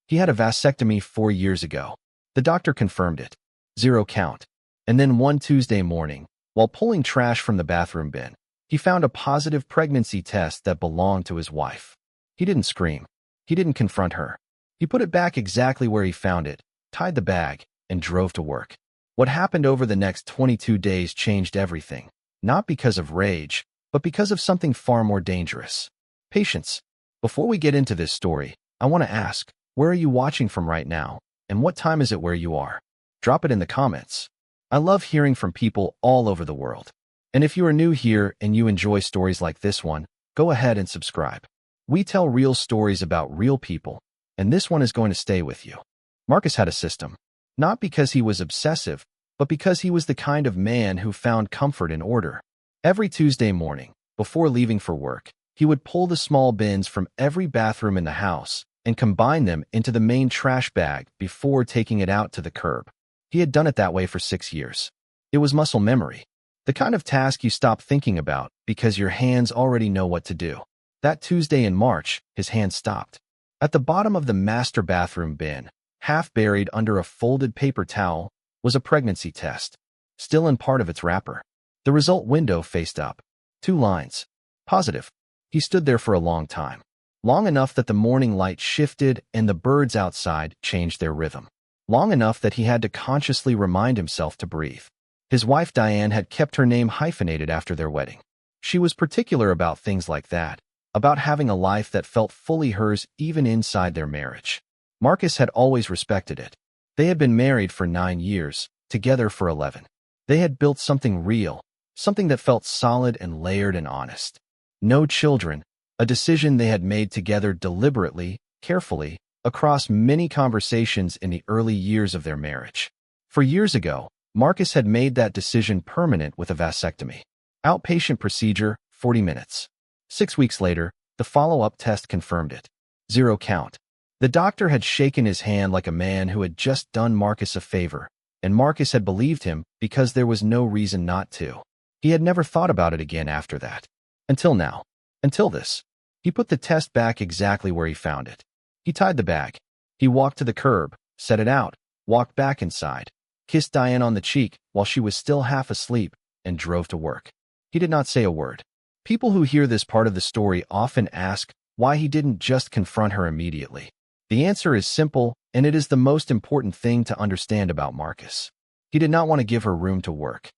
He had a vasectomy 4 years ago. The doctor confirmed it. 0 count. And then one Tuesday morning, while pulling trash from the bathroom bin, he found a positive pregnancy test that belonged to his wife. He didn't scream. He didn't confront her. He put it back exactly where he found it, tied the bag, and drove to work. What happened over the next 22 days changed everything, not because of rage, but because of something far more dangerous. Patience. Before we get into this story, I want to ask, where are you watching from right now, and what time is it where you are? Drop it in the comments. I love hearing from people all over the world. And if you are new here and you enjoy stories like this one, go ahead and subscribe. We tell real stories about real people, and this one is going to stay with you. Marcus had a system, not because he was obsessive, but because he was the kind of man who found comfort in order. Every Tuesday morning, before leaving for work, he would pull the small bins from every bathroom in the house and combine them into the main trash bag before taking it out to the curb. He had done it that way for 6 years. It was muscle memory, the kind of task you stop thinking about because your hands already know what to do. That Tuesday in March, his hands stopped. At the bottom of the master bathroom bin, half buried under a folded paper towel, was a pregnancy test, still in part of its wrapper. The result window faced up. 2 lines. Positive. He stood there for a long time. Long enough that the morning light shifted and the birds outside changed their rhythm. Long enough that he had to consciously remind himself to breathe. His wife Diane had kept her name hyphenated after their wedding. She was particular about things like that, about having a life that felt fully hers even inside their marriage. Marcus had always respected it. They had been married for 9 years, together for 11. They had built something real, something that felt solid and layered and honest. No children, a decision they had made together deliberately, carefully, across many conversations in the early years of their marriage. 4 years ago, Marcus had made that decision permanent with a vasectomy. Outpatient procedure, 40 minutes. 6 weeks later, the follow-up test confirmed it. 0 count. The doctor had shaken his hand like a man who had just done Marcus a favor, and Marcus had believed him because there was no reason not to. He had never thought about it again after that. Until now. Until this. He put the test back exactly where he found it. He tied the bag. He walked to the curb, set it out, walked back inside, kissed Diane on the cheek while she was still half asleep, and drove to work. He did not say a word. People who hear this part of the story often ask why he didn't just confront her immediately. The answer is simple, and it is the most important thing to understand about Marcus. He did not want to give her room to work.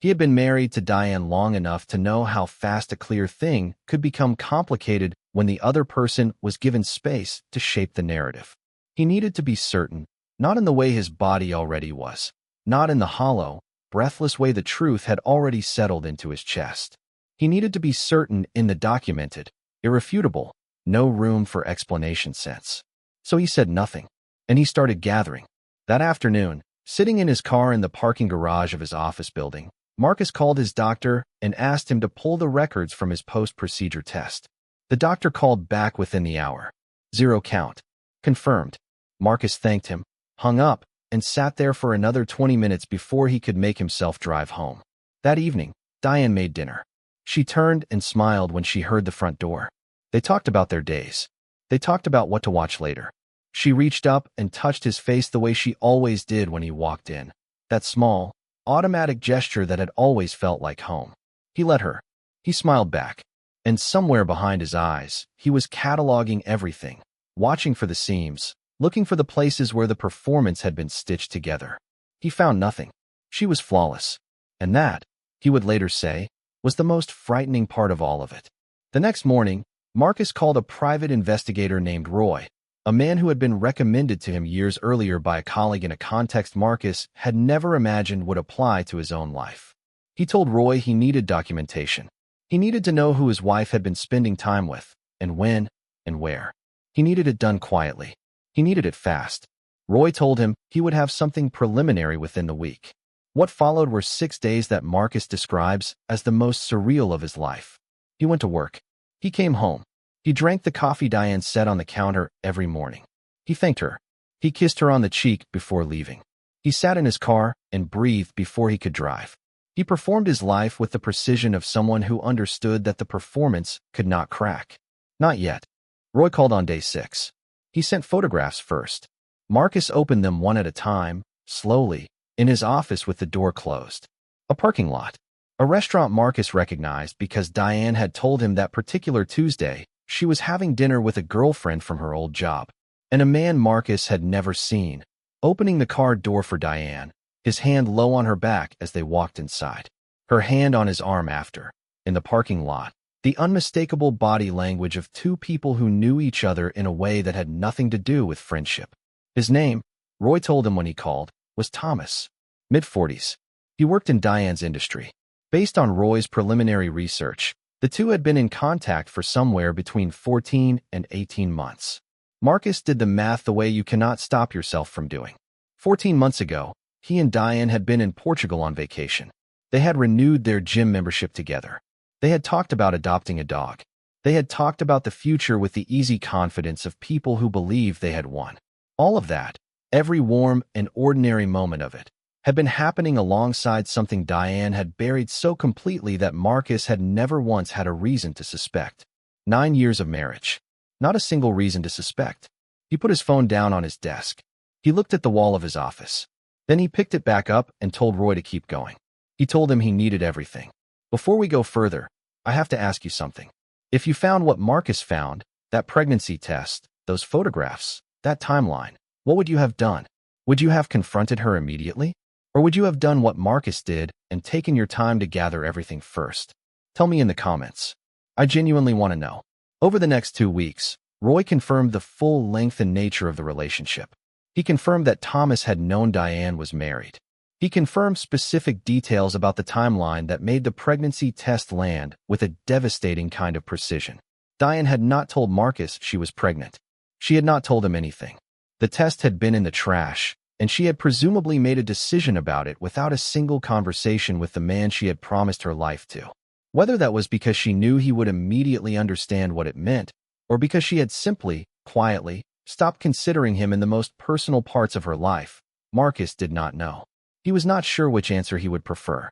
He had been married to Diane long enough to know how fast a clear thing could become complicated when the other person was given space to shape the narrative. He needed to be certain, not in the way his body already was, not in the hollow, breathless way the truth had already settled into his chest. He needed to be certain in the documented, irrefutable, no room for explanation sense. So he said nothing, and he started gathering. That afternoon, sitting in his car in the parking garage of his office building, Marcus called his doctor and asked him to pull the records from his post-procedure test. The doctor called back within the hour. 0 count. Confirmed. Marcus thanked him, hung up, and sat there for another 20 minutes before he could make himself drive home. That evening, Diane made dinner. She turned and smiled when she heard the front door. They talked about their days. They talked about what to watch later. She reached up and touched his face the way she always did when he walked in. That small, automatic gesture that had always felt like home. He let her. He smiled back. And somewhere behind his eyes, he was cataloging everything, watching for the seams, looking for the places where the performance had been stitched together. He found nothing. She was flawless. And that, he would later say, was the most frightening part of all of it. The next morning, Marcus called a private investigator named Roy, a man who had been recommended to him years earlier by a colleague in a context Marcus had never imagined would apply to his own life. He told Roy he needed documentation. He needed to know who his wife had been spending time with, and when, and where. He needed it done quietly. He needed it fast. Roy told him he would have something preliminary within the week. What followed were 6 days that Marcus describes as the most surreal of his life. He went to work. He came home. He drank the coffee Diane set on the counter every morning. He thanked her. He kissed her on the cheek before leaving. He sat in his car and breathed before he could drive. He performed his life with the precision of someone who understood that the performance could not crack. Not yet. Roy called on day 6. He sent photographs first. Marcus opened them one at a time, slowly, in his office with the door closed. A parking lot. A restaurant Marcus recognized because Diane had told him that particular Tuesday she was having dinner with a girlfriend from her old job, and a man Marcus had never seen, opening the car door for Diane, his hand low on her back as they walked inside, her hand on his arm after. In the parking lot, the unmistakable body language of two people who knew each other in a way that had nothing to do with friendship. His name, Roy told him when he called, was Thomas, mid-40s. He worked in Diane's industry. Based on Roy's preliminary research, the two had been in contact for somewhere between 14 and 18 months. Marcus did the math the way you cannot stop yourself from doing. 14 months ago, he and Diane had been in Portugal on vacation. They had renewed their gym membership together. They had talked about adopting a dog. They had talked about the future with the easy confidence of people who believed they had won. All of that, every warm and ordinary moment of it, had been happening alongside something Diane had buried so completely that Marcus had never once had a reason to suspect. 9 years of marriage. Not a single reason to suspect. He put his phone down on his desk. He looked at the wall of his office. Then he picked it back up and told Roy to keep going. He told him he needed everything. Before we go further, I have to ask you something. If you found what Marcus found, that pregnancy test, those photographs, that timeline, what would you have done? Would you have confronted her immediately? Or would you have done what Marcus did and taken your time to gather everything first? Tell me in the comments. I genuinely want to know. Over the next 2 weeks, Roy confirmed the full length and nature of the relationship. He confirmed that Thomas had known Diane was married. He confirmed specific details about the timeline that made the pregnancy test land with a devastating kind of precision. Diane had not told Marcus she was pregnant. She had not told him anything. The test had been in the trash, and she had presumably made a decision about it without a single conversation with the man she had promised her life to. Whether that was because she knew he would immediately understand what it meant, or because she had simply, quietly, stopped considering him in the most personal parts of her life, Marcus did not know. He was not sure which answer he would prefer.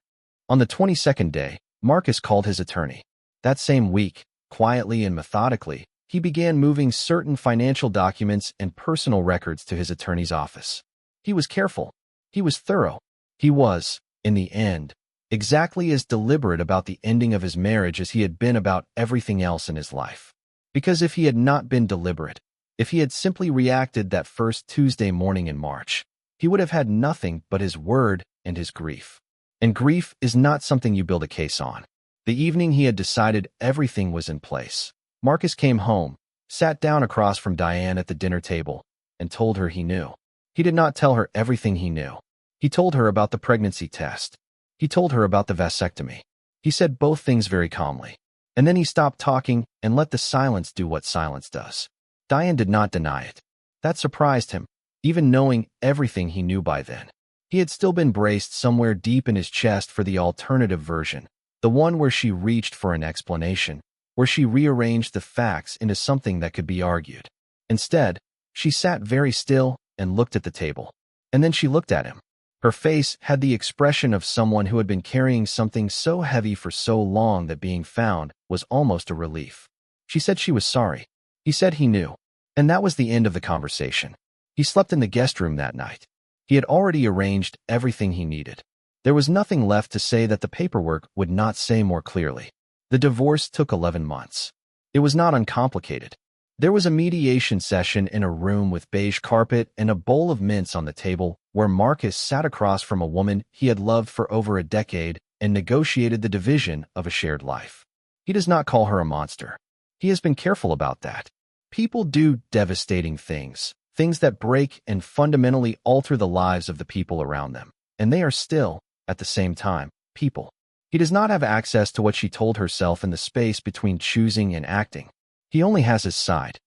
On the 22nd day, Marcus called his attorney. That same week, quietly and methodically, he began moving certain financial documents and personal records to his attorney's office. He was careful. He was thorough. He was, in the end, exactly as deliberate about the ending of his marriage as he had been about everything else in his life. Because if he had not been deliberate, if he had simply reacted that first Tuesday morning in March, he would have had nothing but his word and his grief. And grief is not something you build a case on. The evening he had decided everything was in place, Marcus came home, sat down across from Diane at the dinner table, and told her he knew. He did not tell her everything he knew. He told her about the pregnancy test. He told her about the vasectomy. He said both things very calmly. And then he stopped talking and let the silence do what silence does. Diane did not deny it. That surprised him, even knowing everything he knew by then. He had still been braced somewhere deep in his chest for the alternative version, the one where she reached for an explanation, where she rearranged the facts into something that could be argued. Instead, she sat very still and looked at the table. And then she looked at him. Her face had the expression of someone who had been carrying something so heavy for so long that being found was almost a relief. She said she was sorry. He said he knew. And that was the end of the conversation. He slept in the guest room that night. He had already arranged everything he needed. There was nothing left to say that the paperwork would not say more clearly. The divorce took 11 months. It was not uncomplicated. There was a mediation session in a room with beige carpet and a bowl of mints on the table where Marcus sat across from a woman he had loved for over a decade and negotiated the division of a shared life. He does not call her a monster. He has been careful about that. People do devastating things, things that break and fundamentally alter the lives of the people around them, and they are still, at the same time, people. He does not have access to what she told herself in the space between choosing and acting. He only has his side.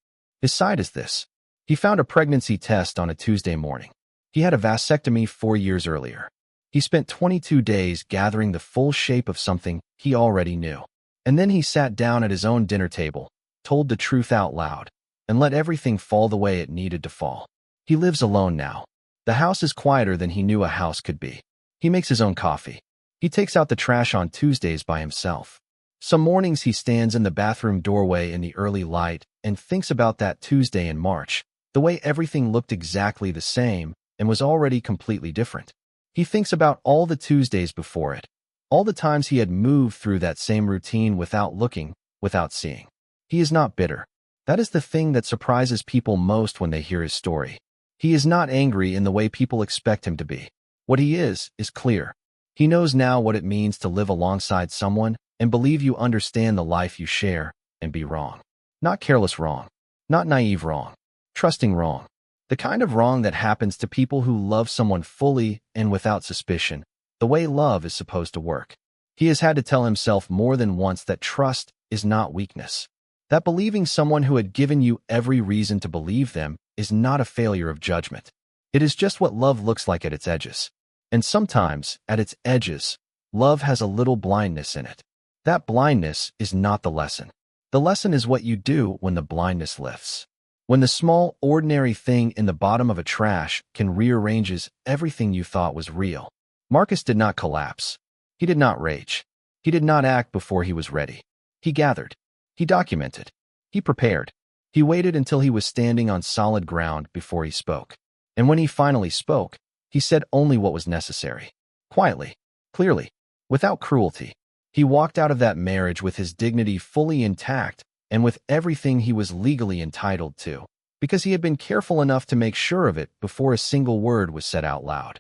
His side is this. He found a pregnancy test on a Tuesday morning. He had a vasectomy 4 years earlier. He spent 22 days gathering the full shape of something he already knew. And then he sat down at his own dinner table, told the truth out loud, and let everything fall the way it needed to fall. He lives alone now. The house is quieter than he knew a house could be. He makes his own coffee. He takes out the trash on Tuesdays by himself. Some mornings he stands in the bathroom doorway in the early light and thinks about that Tuesday in March, the way everything looked exactly the same and was already completely different. He thinks about all the Tuesdays before it, all the times he had moved through that same routine without looking, without seeing. He is not bitter. That is the thing that surprises people most when they hear his story. He is not angry in the way people expect him to be. What he is clear. He knows now what it means to live alongside someone and believe you understand the life you share and be wrong. Not careless wrong. Not naive wrong. Trusting wrong. The kind of wrong that happens to people who love someone fully and without suspicion, the way love is supposed to work. He has had to tell himself more than once that trust is not weakness. That believing someone who had given you every reason to believe them is not a failure of judgment. It is just what love looks like at its edges. And sometimes, at its edges, love has a little blindness in it. That blindness is not the lesson. The lesson is what you do when the blindness lifts. When the small, ordinary thing in the bottom of a trash can rearranges everything you thought was real. Marcus did not collapse. He did not rage. He did not act before he was ready. He gathered. He documented. He prepared. He waited until he was standing on solid ground before he spoke. And when he finally spoke, he said only what was necessary. Quietly, clearly, without cruelty. He walked out of that marriage with his dignity fully intact and with everything he was legally entitled to, because he had been careful enough to make sure of it before a single word was said out loud.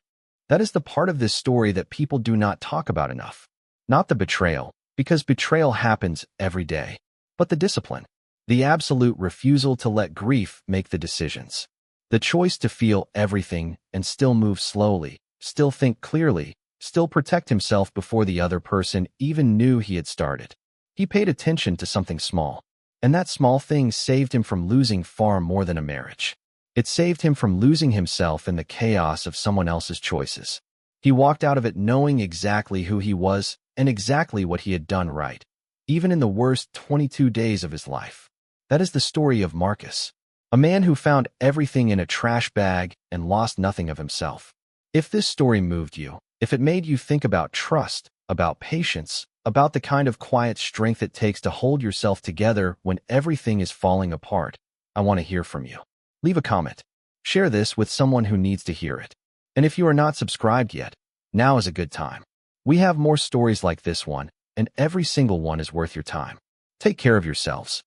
That is the part of this story that people do not talk about enough. Not the betrayal, because betrayal happens every day, but the discipline, the absolute refusal to let grief make the decisions. The choice to feel everything and still move slowly, still think clearly, still protect himself before the other person even knew he had started. He paid attention to something small, and that small thing saved him from losing far more than a marriage. It saved him from losing himself in the chaos of someone else's choices. He walked out of it knowing exactly who he was and exactly what he had done right, even in the worst 22 days of his life. That is the story of Marcus, a man who found everything in a trash bag and lost nothing of himself. If this story moved you, if it made you think about trust, about patience, about the kind of quiet strength it takes to hold yourself together when everything is falling apart, I want to hear from you. Leave a comment. Share this with someone who needs to hear it. And if you are not subscribed yet, now is a good time. We have more stories like this one, and every single one is worth your time. Take care of yourselves.